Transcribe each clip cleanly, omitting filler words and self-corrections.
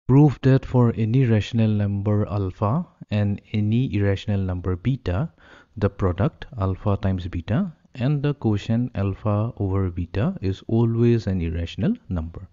Prove that for any rational number alpha and any irrational number beta, the product alpha times beta and the quotient alpha over beta is always an irrational number.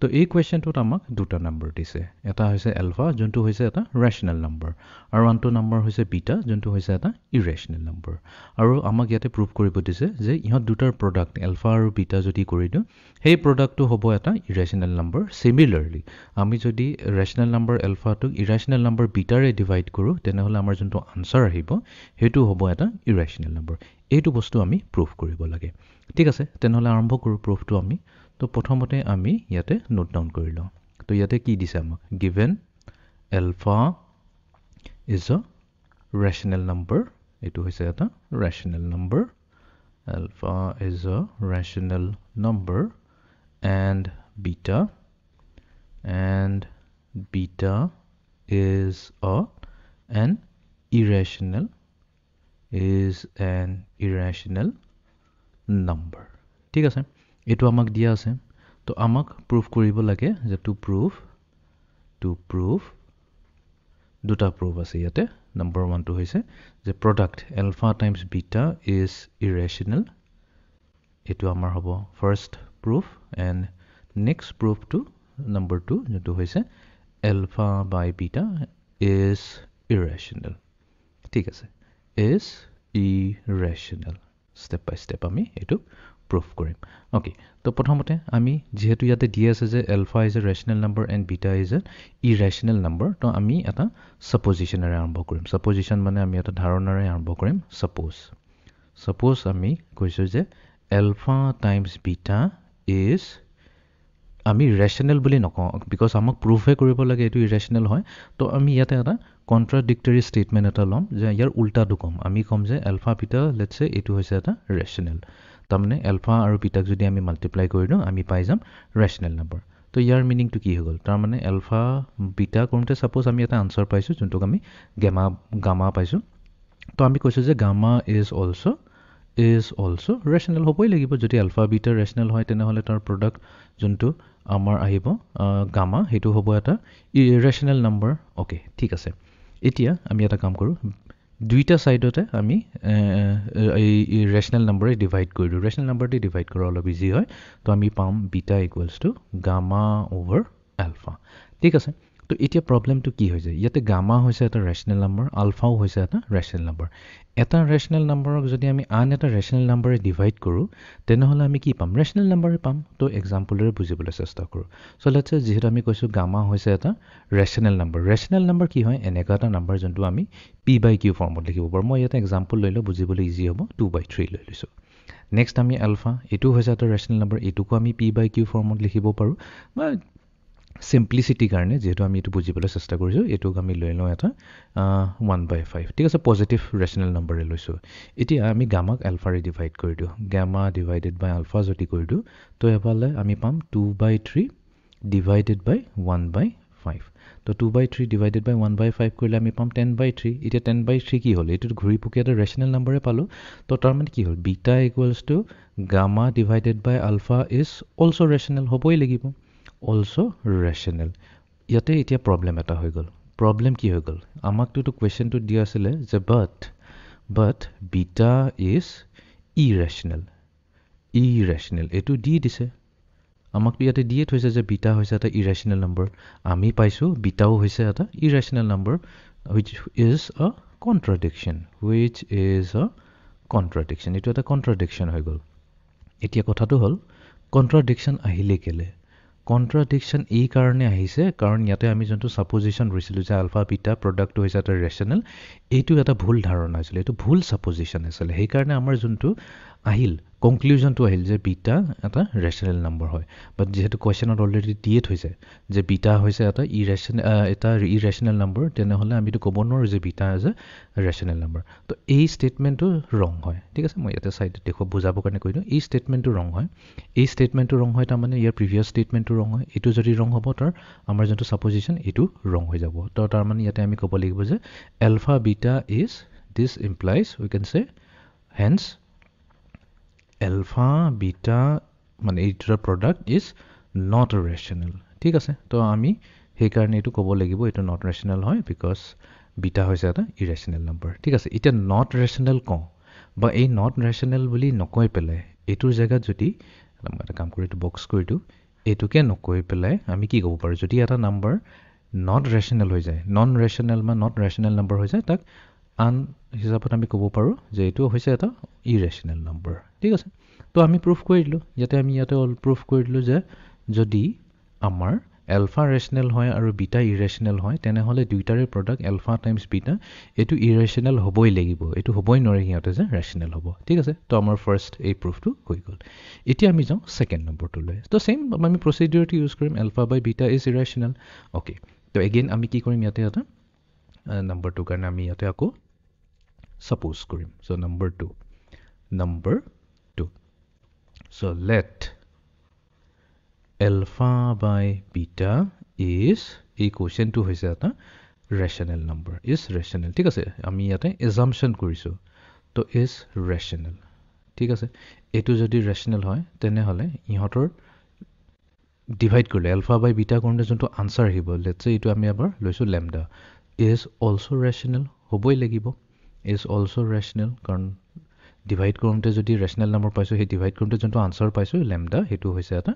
তো এই কুৱেশ্যনটোত আমাক দুটা number দিছে এটা হৈছে alpha যোনটো হৈছে এটা ৰেচনেল নম্বৰ আৰু আনটো নম্বৰ হৈছে বিটা যোনটো হৈছে এটা ইৰেচনেল নম্বৰ আৰু আমাক ইয়াতে প্ৰুভ কৰিব দিছে যে ইহঁত দুটাৰ প্ৰডাক্ট এলফা আৰু বিটা যদি কৰি দিওঁ সেই প্ৰডাক্টটো হ'ব এটা ইৰেচনেল নম্বৰ সিমিলাৰলি আমি যদি ৰেচনেল নম্বৰ এলফাটোক ইৰেচনেল নম্বৰ বিটাৰে ডিভাইড কৰোঁ তেনেহ'লে আমাৰ যোনটো আনচাৰ আহিব সেইটো হ'ব এটা ইৰেচনেল নম্বৰ এইটো বস্তু আমি প্ৰুভ কৰিব লাগে ঠিক আছে তেনেহ'লে আৰম্ভ কৰোঁ প্ৰুফটো আমি তো প্ৰথমতে আমি ইয়াতে নোট ডাউন কৰি লওঁ তো ইয়াতে কি দিছে আমাক given alpha is a rational number এইটো হৈছে এটা rational number alpha is a rational number and beta is an irrational number ঠিক আছে এইটো আমাক দিয়া আছে তো আমাক প্ৰুভ কৰিব লাগে যে টু প্ৰুভ দুটা প্ৰুভ আছে ইয়াতে নম্বৰ 1 টো হৈছে যে product alpha times beta is irrational এইটো আমাৰ হ'ব ফাৰ্ষ্ট প্ৰুফ এণ্ড নেক্সট প্ৰুফটো নম্বৰ 2 যোনটো হৈছে alpha by beta is irrational ঠিক আছে is irrational step by step আমি এইটো প্ৰুফ কৰিম ওকে তো প্ৰথমতে আমি যেহেতু ইয়াতে দি আছে যে alpha is a rational number and beta is a irrational number তো আমি এটা সাপোজিশনেৰে আৰম্ভ কৰিম সাপোজিশন মানে আমি এটা ধাৰণাৰে আৰম্ভ কৰিম সাপোজ আমি কৈছোঁ যে এলফা টাইমছ বিটা ইজ আমি ৰেচনেল বুলি নকওঁ বিকজ আমাক প্ৰুফহে কৰিব লাগে এইটো ইৰেচনেল হয় তো আমি ইয়াতে এটা কণ্ট্ৰাডিক্টৰী ষ্টেটমেণ্ট এটা ল'ম যে ইয়াৰ উল্টাটো ক'ম আমি ক'ম যে এলফা বিটা লেটছে এইটো হৈছে এটা ৰেচনেল তাৰমানে এলফা আৰু বিটাক যদি আমি মাল্টিপ্লাই কৰি দিওঁ আমি পাই যাম ৰেচনেল নম্বৰ তো ইয়াৰ মিনিংটো কি হৈ গ'ল তাৰমানে এলফা বিটা কৰোঁতে ছাপ'জ আমি এটা আনচাৰ পাইছোঁ যোনটোক আমি গামা পাইছোঁ তো আমি কৈছোঁ যে গামা ইজ অলছ' ৰেচনেল হ'বই লাগিব যদি এলফা বিটা ৰেচনেল হয় তেনেহ'লে তাৰ প্ৰডাক্ট যোনটো আমাৰ আহিব গামা সেইটো হ'ব এটা ইৰেচনেল নম্বৰ অ'কে ঠিক আছে এতিয়া আমি এটা কাম কৰোঁ দুইটা ছাইডতে আমি এই ৰেচনেল নম্বৰে ডিভাইড কৰি দিওঁ ৰেচনেল নম্বৰ দি ডিভাইড কৰা অলপ ইজি হয় তো আমি পাম beta equals to gamma over alpha ঠিক আছে তো এতিয়া প্ৰব্লেমটো কি হৈ যায় ইয়াতে গামা হৈছে এটা ৰেচনেল নম্বৰ আলফাও হৈছে এটা ৰেচনেল নম্বৰ এটা ৰেচনেল নম্বৰক যদি আমি আন এটা ৰেচনেল নম্বৰে ডিভাইড কৰোঁ তেনেহ'লে আমি কি পাম ৰেচনেল নম্বৰে পাম তো এক্সাম্পলেৰে বুজিবলৈ চেষ্টা কৰোঁ চ' লেটছে যিহেতু আমি কৈছোঁ গামা হৈছে এটা ৰেচনেল নম্বৰ কি হয় এনেকুৱা এটা নম্বৰ যোনটো আমি p/q ফৰ্মত লিখিব পাৰোঁ মই ইয়াতে এক্সাম্পল লৈ লওঁ বুজিবলৈ ইজি হ'ব 2/3 লৈ লৈছোঁ নেক্সট আমি এলফা এইটো হৈছে এটা ৰেচনেল নম্বৰ এইটোকো আমি p/q ফৰ্মত লিখিব পাৰোঁ বা চিম্প্লিচিটিৰ কাৰণে যিহেতু আমি এইটো বুজিবলৈ চেষ্টা কৰিছোঁ এইটোক আমি লৈ লওঁ এটা 1/5 ঠিক আছে পজিটিভ ৰেচনেল নম্বৰে লৈছোঁ এতিয়া আমি গামাক এলফাৰে ডিভাইড কৰি দিওঁ গামা ডিভাইডেড বাই আলফা যদি কৰি দিওঁ তো এফালে আমি পাম 2/3 ডিভাইডেড বাই 1/5 তো 2/3 ডিভাইডেড বাই 1/5 কৰিলে আমি পাম 10/3 এতিয়া 10/3 কি হ'ল এইটোত ঘূৰি পকি এটা ৰেচনেল নম্বৰে পালোঁ তো তাৰমানে কি হ'ল beta equals to gamma divided by alpha is also' rational হ'বই লাগিব অলছ' ৰেচনেল ইয়াতে এতিয়া প্ৰব্লেম এটা হৈ গ'ল প্ৰব্লেম কি হৈ গ'ল আমাকটোতো কুৱেশ্যনটোত দিয়া আছিলে যে বাট বিটা ইজ ইৰেচনেল এইটো দি দিছে আমাকতো ইয়াতে দিয়ে থৈছে যে বিটা হৈছে এটা ইৰেচনেল নম্বৰ আমি পাইছোঁ বিটাও হৈছে এটা ইৰেচনেল number which is a contradiction এইটো এটা কণ্ট্ৰাডিকশ্যন হৈ গ'ল এতিয়া কথাটো হ'ল কণ্ট্ৰাডিকশ্যন আহিলে কেলে কণ্ট্ৰাডিকশ্যন এই কাৰণে আহিছে কাৰণ ইয়াতে আমি যোনটো ছাপ'জিশ্যন লৈছিলোঁ যে আলফা বিটা প্ৰডাক্টটো হৈছে এটা ৰেচনেল এইটো এটা ভুল ধাৰণা আছিলে এইটো ভুল ছাপ'জিশ্যন আছিলে সেইকাৰণে আমাৰ যোনটো আহিল কনক্লুজনটো আহিল যে বিটা এটা ৰেচনেল নম্বৰ হয় বাট যিহেতু কুৱেশ্যনত অলৰেডি দিয়ে থৈছে যে বিটা হৈছে এটা ইৰেচনেল নম্বৰ তেনেহ'লে আমিতো ক'ব নোৱাৰোঁ যে beta is a rational number তো এই ষ্টেটমেণ্টটো ৰং হয় ঠিক আছে মই ইয়াতে চাইডত বুজাবৰ কাৰণে কৈ দিওঁ এই ষ্টেটমেণ্টটো ৰং হয় তাৰমানে ইয়াৰ প্ৰিভিয়াছ ষ্টেটমেণ্টটো ৰং হয় এইটো যদি ৰং হ'ব তাৰ আমাৰ যোনটো ছাপ'জিশ্যন এইটো ৰং হৈ যাব তো তাৰমানে ইয়াতে আমি ক'ব লাগিব যে alpha beta is this implies we can say hence alpha beta মানে এই দুটা প্ৰডাক্ট ইজ নট ৰেচনেল ঠিক আছে তো আমি সেইকাৰণে এইটো ক'ব লাগিব এইটো নট ৰেচনেল হয় বিকজ বিটা হৈছে এটা ইৰেচনেল নাম্বাৰ ঠিক আছে এতিয়া নট ৰেচনেল কওঁ বা এই নট ৰেচনেল বুলি নকৈ পেলাই এইটোৰ জেগাত যদি মই এটা কাম কৰি এইটো বক্স কৰি দিওঁ এইটোকে নকৈ পেলাই আমি কি ক'ব পাৰোঁ যদি এটা নাম্বাৰ নট ৰেচনেল হৈ যায় নন ৰেচনেল বা নট ৰেচনেল নাম্বাৰ হৈ যায় তাক আন হিচাপত আমি ক'ব পাৰোঁ যে এইটো হৈছে এটা ইৰেচনেল নাম্বাৰ ঠিক আছে তো আমি প্ৰুফ কৰি দিলোঁ যাতে আমি ইয়াতে প্ৰুফ কৰি দিলোঁ যে যদি আমাৰ এলফা ৰেচনেল হয় আৰু বিটা ইৰেচনেল হয় তেনেহ'লে দুইটাৰে প্ৰডাক্ট এলফা টাইমছ বিটা এইটো ইৰেচনেল হ'বই লাগিব এইটো হ'বই নোৱাৰে সিহঁতে যে ৰেচনেল হ'ব ঠিক আছে তো আমাৰ ফাৰ্ষ্ট এই প্ৰুফটো হৈ গ'ল এতিয়া আমি যাওঁ ছেকেণ্ড নম্বৰটোলৈ তো ছেইম আমি প্ৰচিডিউৰটো ইউজ কৰিম alpha by beta is irrational okay তো এগেইন আমি কি কৰিম ইয়াতে এটা নম্বৰটোৰ কাৰণে আমি ইয়াতে আকৌ ছাপ'জ কৰিম so' number two so' let alpha by beta is এই কোৱেশ্যনটো হৈছে এটা ৰেচনেল নাম্বাৰ ইজ ৰেচনেল ঠিক আছে আমি ইয়াতে এজাম্পশ্যন কৰিছোঁ তো ইজ ৰেচনেল ঠিক আছে এইটো যদি ৰেচনেল হয় তেনেহ'লে ইহঁতৰ ডিভাইড কৰিলে এলফা বাই বিটা কৰোঁতে যোনটো আনচাৰ আহিব লেটছে এইটো আমি এবাৰ লৈছোঁ লেমডা ইজ অলছ' ৰেচনেল হ'বই লাগিব ইজ অলছ' ৰেচনেল কাৰণ ডিভাইড কৰোঁতে যদি ৰেচনেল নাম্বাৰ পাইছোঁ সেই ডিভাইড কৰোঁতে যোনটো আনচাৰ পাইছোঁ লেমডা সেইটো হৈছে এটা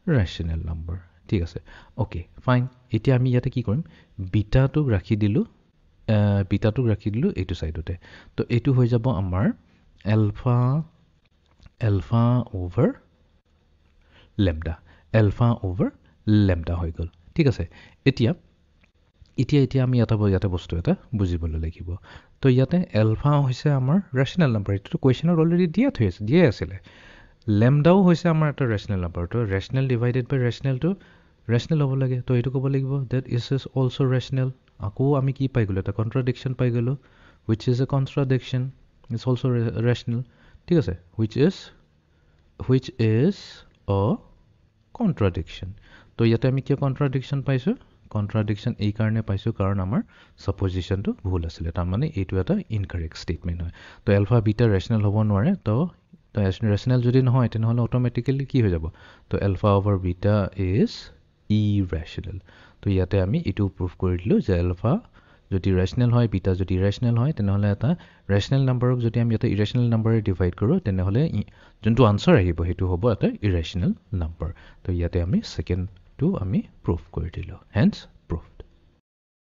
ৰেচনেল নাম্বাৰ ঠিক আছে অ'কে ফাইন এতিয়া আমি ইয়াতে কি কৰিম বিটাটোক ৰাখি দিলোঁ এইটো ছাইডতে তো এইটো হৈ যাব আমাৰ এলফা অ'ভাৰ লেমডা হৈ গ'ল ঠিক আছে এতিয়া আমি ইয়াতে বস্তু এটা বুজিবলৈ লাগিব তো ইয়াতে এলফা হৈছে আমাৰ ৰেচনেল নাম্বাৰ এইটোতো কুৱেশ্যনত অলৰেডি দিয়ে আছিলে লেমডাও হৈছে আমাৰ এটা ৰেচনেল নাম্বাৰ তো ৰেচনেল ডিভাইডেড বাই ৰেচনেলটো ৰেচনেল হ'ব লাগে তো এইটো ক'ব লাগিব ডেট ইজ অলছ' ৰেচনেল আকৌ আমি কি পাই গ'লোঁ এটা কণ্ট্ৰাডিকশ্যন পাই গ'লোঁ which is a contradiction is also' rational ঠিক আছে হুইচ ইজ অ কণ্ট্ৰাডিকশ্যন তো ইয়াতে আমি কিয় কণ্ট্ৰাডিকশ্যন পাইছোঁ কণ্ট্ৰাডিকশ্যন এই কাৰণে পাইছোঁ কাৰণ আমাৰ ছাপ'জিশ্যনটো ভুল আছিলে তাৰমানে এইটো এটা ইনকাৰেক্ট ষ্টেটমেণ্ট হয় তো এলফা বিটা ৰেচনেল হ'ব নোৱাৰে তো ৰেচনেল যদি নহয় তেনেহ'লে অট'মেটিকেলি কি হৈ যাব তো এলফা অভাৰ বিটা ইজ ইৰেচনেল তো ইয়াতে আমি এইটো প্ৰুভ কৰি দিলোঁ যে এলফা যদি ৰেচনেল হয় বিটা যদি ইৰেচনেল হয় তেনেহ'লে এটা ৰেচনেল নাম্বাৰক যদি আমি এটা ইৰেচনেল নাম্বাৰে ডিভাইড কৰোঁ তেনেহ'লে যোনটো আনচাৰ আহিব সেইটো হ'ব এটা ইৰেচনেল নাম্বাৰ তো ইয়াতে আমি ছেকেণ্ডটো আমি প্ৰুভ কৰি দিলোঁ হেন্স